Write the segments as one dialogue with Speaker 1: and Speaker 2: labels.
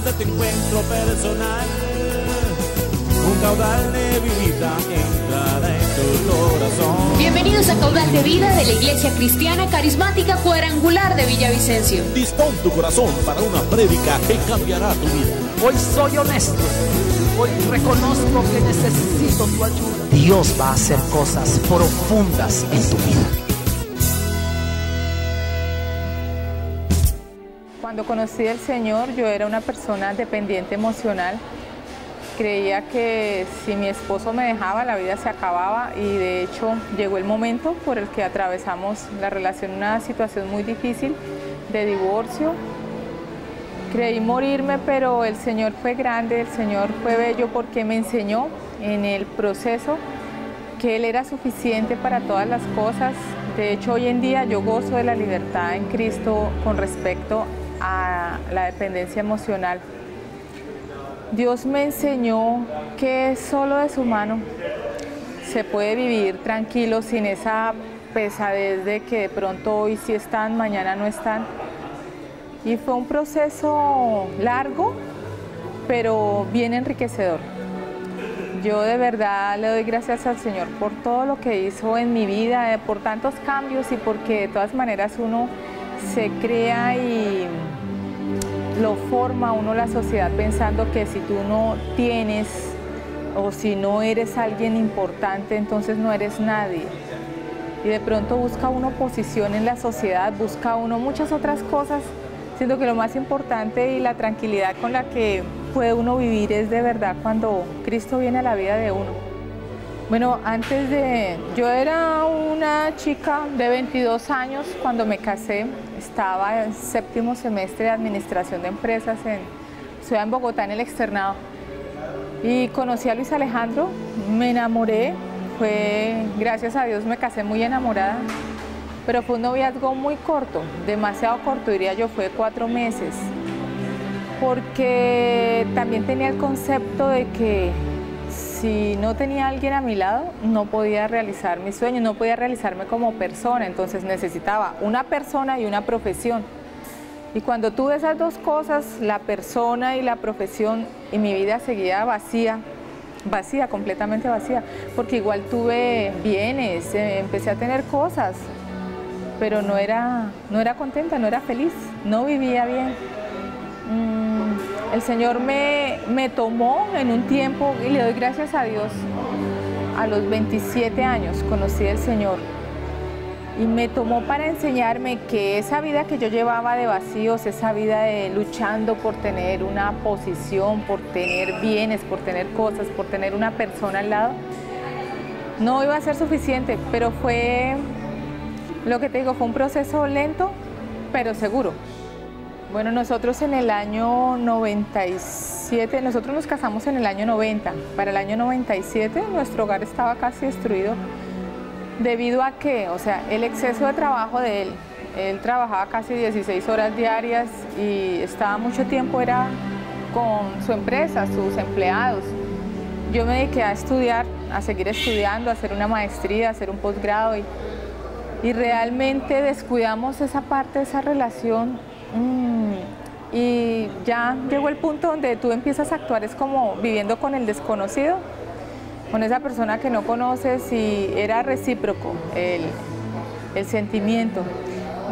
Speaker 1: de tu encuentro personal. Un caudal de vida entrará en tu corazón.
Speaker 2: Bienvenidos a Caudal de Vida de la Iglesia Cristiana Carismática Cuadrangular de Villavicencio.
Speaker 1: Dispón tu corazón para una prédica que cambiará tu vida.
Speaker 3: Hoy soy honesto. Hoy reconozco que necesito tu ayuda. Dios va a hacer cosas profundas en tu vida.
Speaker 4: Cuando conocí al Señor, yo era una persona dependiente emocional. Creía que si mi esposo me dejaba, la vida se acababa, y de hecho llegó el momento por el que atravesamos la relación, una situación muy difícil de divorcio. Creí morirme, pero el Señor fue grande, el Señor fue bello, porque me enseñó en el proceso que Él era suficiente para todas las cosas. De hecho, hoy en día yo gozo de la libertad en Cristo con respecto a la dependencia emocional. Dios me enseñó que solo de su mano se puede vivir tranquilo, sin esa pesadez de que de pronto hoy sí están, mañana no están. Y fue un proceso largo, pero bien enriquecedor. Yo de verdad le doy gracias al Señor por todo lo que hizo en mi vida, por tantos cambios, y porque de todas maneras uno se crea y lo forma uno la sociedad pensando que si tú no tienes o si no eres alguien importante, entonces no eres nadie. Y de pronto busca uno posición en la sociedad, busca uno muchas otras cosas, siendo que lo más importante y la tranquilidad con la que puede uno vivir es de verdad cuando Cristo viene a la vida de uno. Bueno, yo era una chica de 22 años cuando me casé. Estaba en séptimo semestre de Administración de Empresas en Bogotá, en el externado. Y conocí a Luis Alejandro, me enamoré. Gracias a Dios me casé muy enamorada, pero fue un noviazgo muy corto, demasiado corto, diría yo, fue 4 meses. Porque también tenía el concepto de que si no tenía alguien a mi lado, no podía realizar mis sueños, no podía realizarme como persona. Entonces necesitaba una persona y una profesión. Y cuando tuve esas dos cosas, la persona y la profesión, y mi vida seguía vacía, completamente vacía, porque igual tuve bienes, empecé a tener cosas, pero no era contenta, no era feliz, no vivía bien. El Señor me tomó en un tiempo, y le doy gracias a Dios. A los 27 años conocí al Señor y me tomó para enseñarme que esa vida que yo llevaba de vacíos, esa vida de luchando por tener una posición, por tener bienes, por tener cosas, por tener una persona al lado, no iba a ser suficiente. Pero fue, lo que te digo, fue un proceso lento pero seguro. Bueno, nosotros en el año 97, nosotros nos casamos en el año 90. Para el año 97 nuestro hogar estaba casi destruido. ¿Debido a qué? O sea, el exceso de trabajo de él. Él trabajaba casi 16 horas diarias y estaba mucho tiempo, era con su empresa, sus empleados. Yo me dediqué a estudiar, a seguir estudiando, a hacer una maestría, a hacer un posgrado, y realmente descuidamos esa parte de esa relación. Y ya llegó el punto donde tú empiezas a actuar, es como viviendo con el desconocido, con esa persona que no conoces, y era recíproco el sentimiento.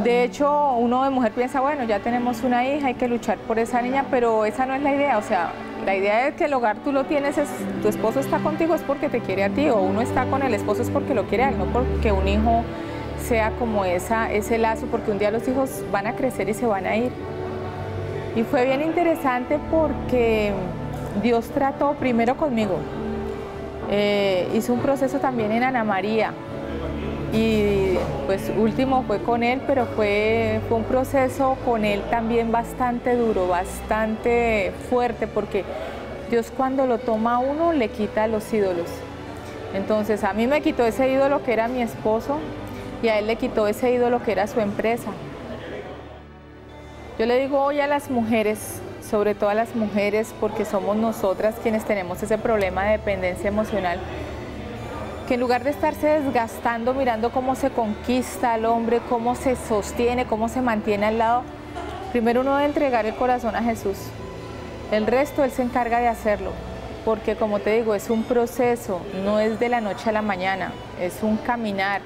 Speaker 4: De hecho, uno de mujer piensa, bueno, ya tenemos una hija, hay que luchar por esa niña, pero esa no es la idea. O sea, la idea es que el hogar tú lo tienes, tu esposo está contigo es porque te quiere a ti, o uno está con el esposo es porque lo quiere a él, no porque un hijo sea como ese lazo, porque un día los hijos van a crecer y se van a ir. Y fue bien interesante porque Dios trató primero conmigo, hizo un proceso también en Ana María, y pues último fue con él, pero fue un proceso con él también bastante duro, bastante fuerte, porque Dios cuando lo toma a uno le quita los ídolos. Entonces a mí me quitó ese ídolo que era mi esposo, y a él le quitó ese ídolo que era su empresa. Yo le digo hoy a las mujeres, sobre todo a las mujeres, porque somos nosotras quienes tenemos ese problema de dependencia emocional, que en lugar de estarse desgastando mirando cómo se conquista al hombre, cómo se sostiene, cómo se mantiene al lado, primero uno debe entregar el corazón a Jesús. El resto Él se encarga de hacerlo, porque como te digo, es un proceso, no es de la noche a la mañana, es un caminar.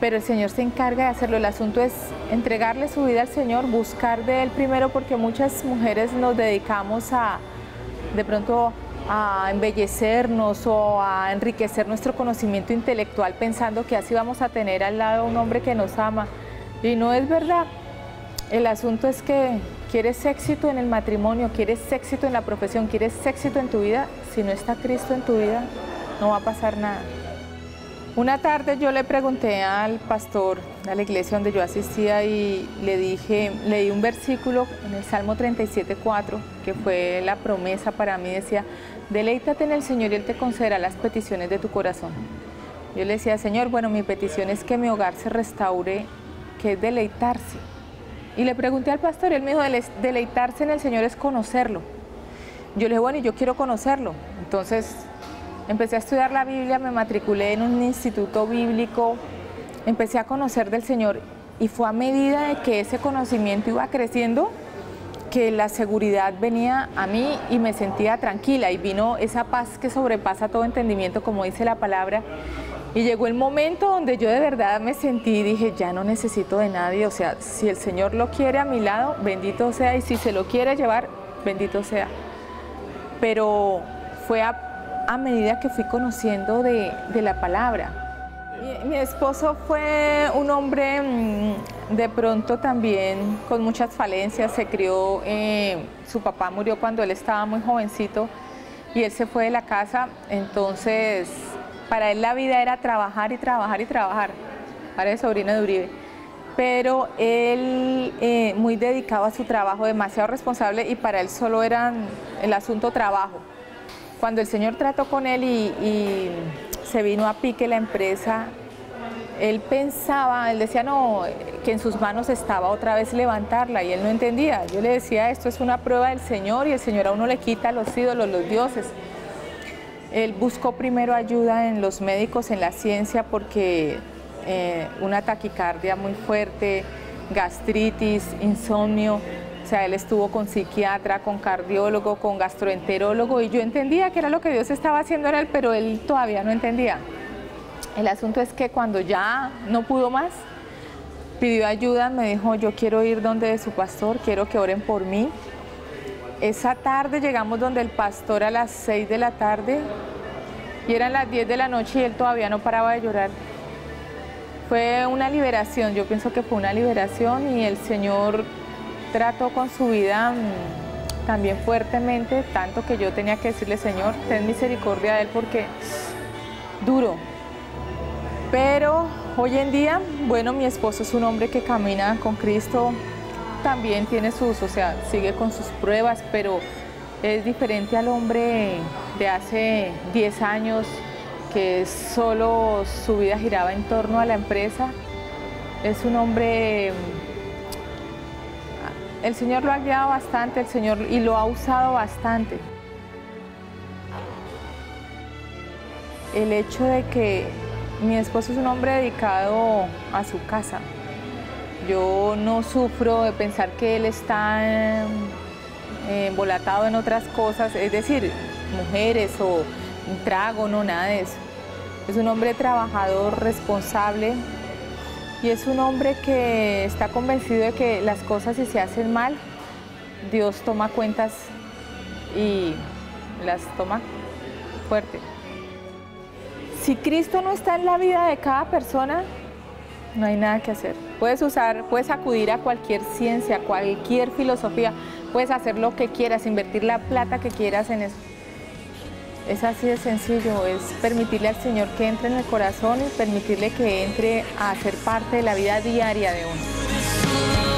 Speaker 4: Pero el Señor se encarga de hacerlo. El asunto es entregarle su vida al Señor, buscar de Él primero, porque muchas mujeres nos dedicamos de pronto a embellecernos o a enriquecer nuestro conocimiento intelectual pensando que así vamos a tener al lado a un hombre que nos ama. Y no es verdad. El asunto es que quieres éxito en el matrimonio, quieres éxito en la profesión, quieres éxito en tu vida. Si no está Cristo en tu vida, no va a pasar nada. Una tarde yo le pregunté al pastor de la iglesia donde yo asistía y le dije, leí un versículo en el Salmo 37:4, que fue la promesa para mí, decía, deleítate en el Señor y Él te concederá las peticiones de tu corazón. Yo le decía, Señor, bueno, mi petición es que mi hogar se restaure, que es deleitarse. Y le pregunté al pastor, él me dijo, deleitarse en el Señor es conocerlo. Yo le dije, bueno, y yo quiero conocerlo. Entonces empecé a estudiar la Biblia, me matriculé en un instituto bíblico, empecé a conocer del Señor y fue a medida de que ese conocimiento iba creciendo que la seguridad venía a mí y me sentía tranquila y vino esa paz que sobrepasa todo entendimiento, como dice la palabra. Y llegó el momento donde yo de verdad me sentí y dije, ya no necesito de nadie, o sea, si el Señor lo quiere a mi lado, bendito sea, y si se lo quiere llevar, bendito sea. Pero fue a medida que fui conociendo de la palabra. Mi esposo fue un hombre de pronto también con muchas falencias, se crió, su papá murió cuando él estaba muy jovencito y él se fue de la casa, entonces para él la vida era trabajar y trabajar y trabajar, para el sobrino de Uribe, pero él muy dedicado a su trabajo, demasiado responsable y para él solo era el asunto trabajo. Cuando el Señor trató con él y se vino a pique la empresa, él pensaba, él decía no, que en sus manos estaba otra vez levantarla y él no entendía. Yo le decía, esto es una prueba del Señor y el Señor a uno le quita los ídolos, los dioses. Él buscó primero ayuda en los médicos, en la ciencia, porque una taquicardia muy fuerte, gastritis, insomnio. O sea, él estuvo con psiquiatra, con cardiólogo, con gastroenterólogo y yo entendía que era lo que Dios estaba haciendo en él, pero él todavía no entendía. El asunto es que cuando ya no pudo más, pidió ayuda, me dijo, yo quiero ir donde su pastor, quiero que oren por mí. Esa tarde llegamos donde el pastor a las 6 de la tarde y eran las 10 de la noche y él todavía no paraba de llorar. Fue una liberación, yo pienso que fue una liberación y el Señor trató con su vida también fuertemente, tanto que yo tenía que decirle, Señor, ten misericordia de él porque duro. Pero hoy en día, bueno, mi esposo es un hombre que camina con Cristo, también tiene sus, o sea, sigue con sus pruebas, pero es diferente al hombre de hace 10 años, que solo su vida giraba en torno a la empresa. Es un hombre, el Señor lo ha guiado bastante, el Señor, y lo ha usado bastante. El hecho de que mi esposo es un hombre dedicado a su casa. Yo no sufro de pensar que él está embolatado en otras cosas, es decir, mujeres o un trago, no, nada de eso. Es un hombre trabajador, responsable y es un hombre que está convencido de que las cosas si se hacen mal, Dios toma cuentas y las toma fuerte. Si Cristo no está en la vida de cada persona, no hay nada que hacer. Puedes acudir a cualquier ciencia, cualquier filosofía, puedes hacer lo que quieras, invertir la plata que quieras en eso. Es así de sencillo, es permitirle al Señor que entre en el corazón y permitirle que entre a ser parte de la vida diaria de uno.